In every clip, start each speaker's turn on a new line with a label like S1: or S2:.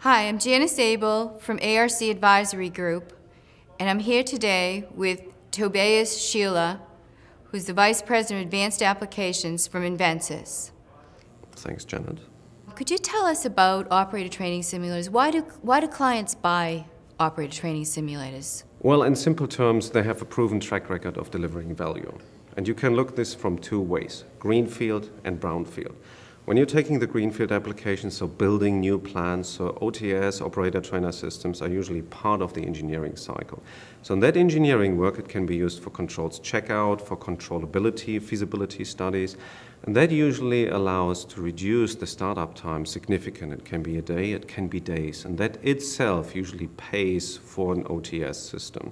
S1: Hi, I'm Janice Abel from ARC Advisory Group, and I'm here today with Tobias Scheele, who's the Vice President of Advanced Applications from Invensys.
S2: Thanks, Janet.
S1: Could you tell us about operator training simulators? Why do clients buy operator training simulators?
S2: Well, in simple terms, they have a proven track record of delivering value. And you can look this from two ways, greenfield and brownfield. When you're taking the greenfield applications, so building new plants, so OTS, operator trainer systems, are usually part of the engineering cycle. So in that engineering work, it can be used for controls checkout, for controllability, feasibility studies, and that usually allows to reduce the startup time significantly. It can be a day, it can be days, and that itself usually pays for an OTS system.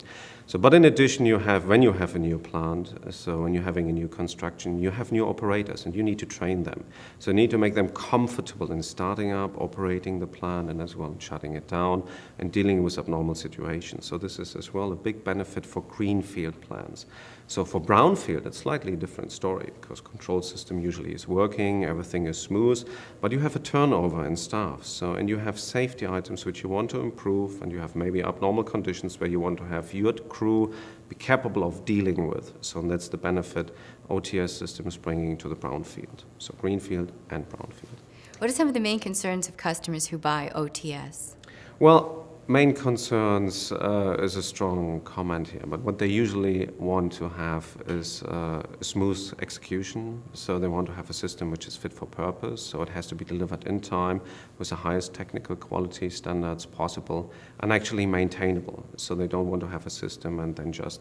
S2: So, but in addition, when you have a new plant, so when you're having a new construction, you have new operators and you need to train them. So you need to make them comfortable in starting up, operating the plant, and as well in shutting it down and dealing with abnormal situations. So this is as well a big benefit for greenfield plants. So for brownfield, it's slightly a different story because control system usually is working, everything is smooth, but you have a turnover in staff. So, and you have safety items which you want to improve, and you have maybe abnormal conditions where you want to have your crew be capable of dealing with. So that's the benefit OTS system is bringing to the brownfield. So greenfield and brownfield.
S1: What are some of the main concerns of customers who buy OTS?
S2: Well, main concerns is a strong comment here, but what they usually want to have is smooth execution. So they want to have a system which is fit for purpose, so it has to be delivered in time with the highest technical quality standards possible and actually maintainable. So they don't want to have a system and then just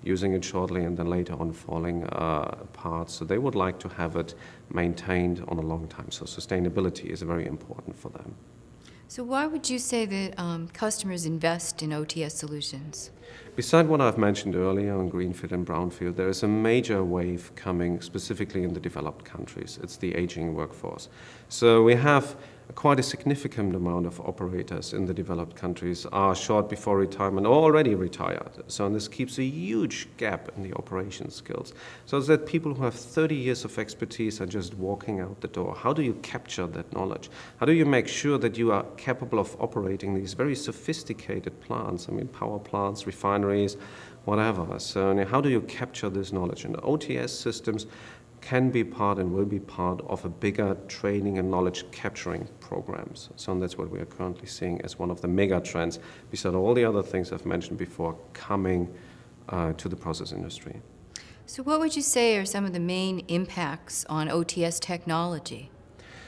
S2: using it shortly and then later on falling apart. So they would like to have it maintained on a long time. So sustainability is very important for them.
S1: So why would you say that customers invest in OTS solutions?
S2: Beside what I've mentioned earlier on greenfield and brownfield, there is a major wave coming specifically in the developed countries. It's the aging workforce. So we have quite a significant amount of operators in the developed countries are short before retirement or already retired. So this keeps a huge gap in the operation skills. So it's that people who have 30 years of expertise are just walking out the door. How do you capture that knowledge? How do you make sure that you are capable of operating these very sophisticated plants? I mean, power plants, refineries, whatever. So how do you capture this knowledge? And OTS systems can be part and will be part of a bigger training and knowledge capturing programs. So that's what we are currently seeing as one of the mega trends, beside all the other things I've mentioned before, coming to the process industry.
S1: So what would you say are some of the main impacts on OTS technology?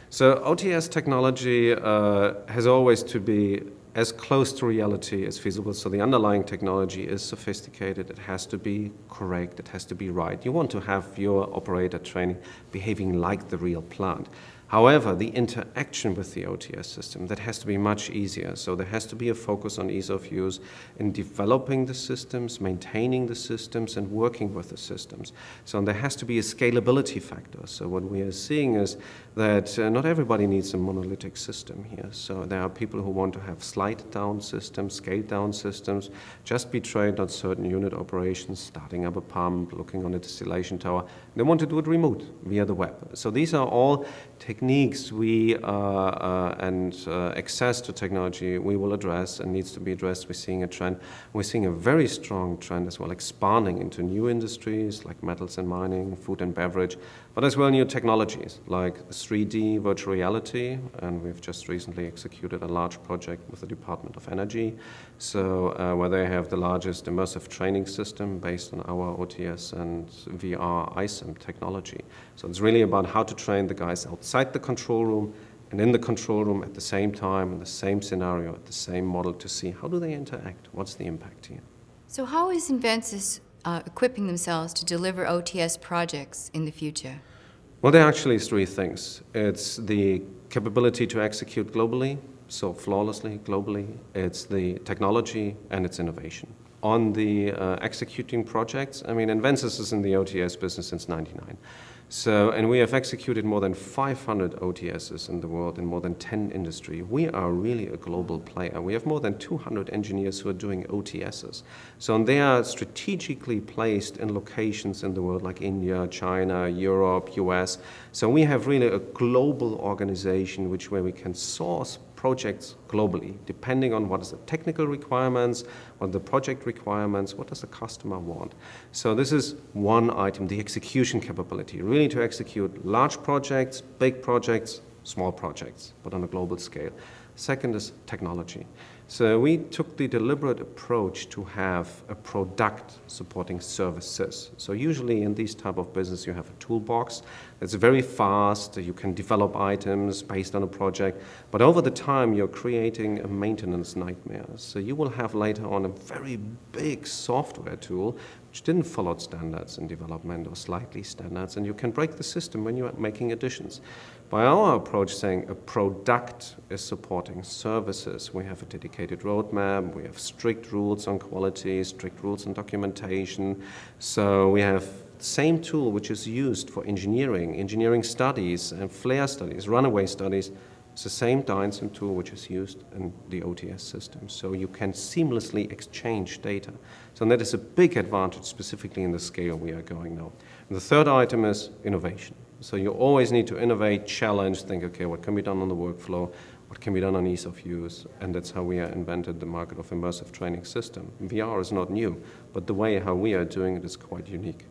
S2: So OTS technology has always to be as close to reality as feasible. So the underlying technology is sophisticated, it has to be correct, it has to be right. You want to have your operator training behaving like the real plant. However, the interaction with the OTS system, that has to be much easier. So there has to be a focus on ease of use in developing the systems, maintaining the systems, and working with the systems. So there has to be a scalability factor. So what we are seeing is that not everybody needs a monolithic system here. So there are people who want to have slide-down systems, scaled-down systems, just be trained on certain unit operations, starting up a pump, looking on a distillation tower. They want to do it remote via the web. So these are all techniques and access to technology we will address and needs to be addressed. We're seeing a trend. We're seeing a very strong trend as well, expanding into new industries like metals and mining, food and beverage, but as well new technologies like 3D virtual reality, and we've just recently executed a large project with the Department of Energy, so where they have the largest immersive training system based on our OTS and VR ISIM technology. So it's really about how to train the guys outside the control room and in the control room at the same time, in the same scenario, at the same model, to see how do they interact, what's the impact here.
S1: So how is Invensys equipping themselves to deliver OTS projects in the future?
S2: Well, there are actually three things. It's the capability to execute globally, so flawlessly globally. It's the technology and it's innovation. On the executing projects, I mean, Invensys is in the OTS business since '99. So, and we have executed more than 500 OTSs in the world in more than 10 industries. We are really a global player. We have more than 200 engineers who are doing OTSs. So they are strategically placed in locations in the world like India, China, Europe, US. So we have really a global organization where we can source projects globally, depending on what is the technical requirements, what are the project requirements, what does the customer want. So this is one item, the execution capability, really to execute large projects, big projects, small projects, but on a global scale. Second is technology. So we took the deliberate approach to have a product supporting services. So usually in these type of business you have a toolbox that's very fast, you can develop items based on a project, but over the time you're creating a maintenance nightmare. So you will have later on a very big software tool which didn't follow standards in development or slightly standards, and you can break the system when you are making additions. By our approach saying a product is supporting services, we have a dedicated roadmap, we have strict rules on quality, strict rules on documentation. So we have the same tool which is used for engineering studies and flare studies, runaway studies. It's the same Dyson tool which is used in the OTS system. So you can seamlessly exchange data. So that is a big advantage, specifically in the scale we are going now. And the third item is innovation. So you always need to innovate, challenge, think, okay, what can be done on the workflow, what can be done on ease of use, and that's how we invented the market of immersive training system. VR is not new, but the way how we are doing it is quite unique.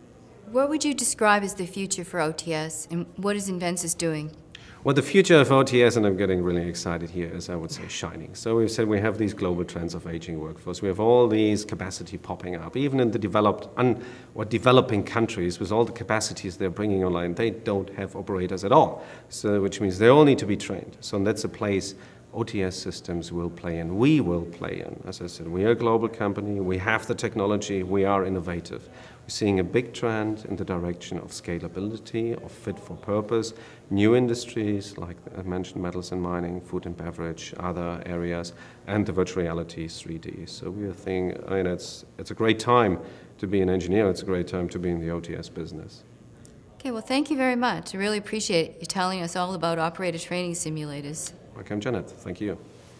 S1: What would you describe as the future for OTS, and what is Invensys doing?
S2: Well, the future of OTS, and I'm getting really excited here, is, I would say, shining. So we've said we have these global trends of aging workforce. We have all these capacity popping up. Even in the developed or developing countries, with all the capacities they're bringing online, they don't have operators at all. So, which means they all need to be trained. So that's a place OTS systems will play in. We will play in. As I said, we are a global company. We have the technology. We are innovative. We're seeing a big trend in the direction of scalability, of fit for purpose, new industries like I mentioned, metals and mining, food and beverage, other areas, and the virtual reality 3D. So we are thinking, I mean, it's a great time to be an engineer. It's a great time to be in the OTS business.
S1: Okay, well, thank you very much. I really appreciate you telling us all about operator training simulators.
S2: Welcome, Janet. Thank you.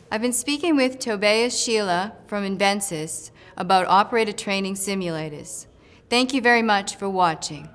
S1: I've been speaking with Tobias Scheele from Invensys about operator training simulators. Thank you very much for watching.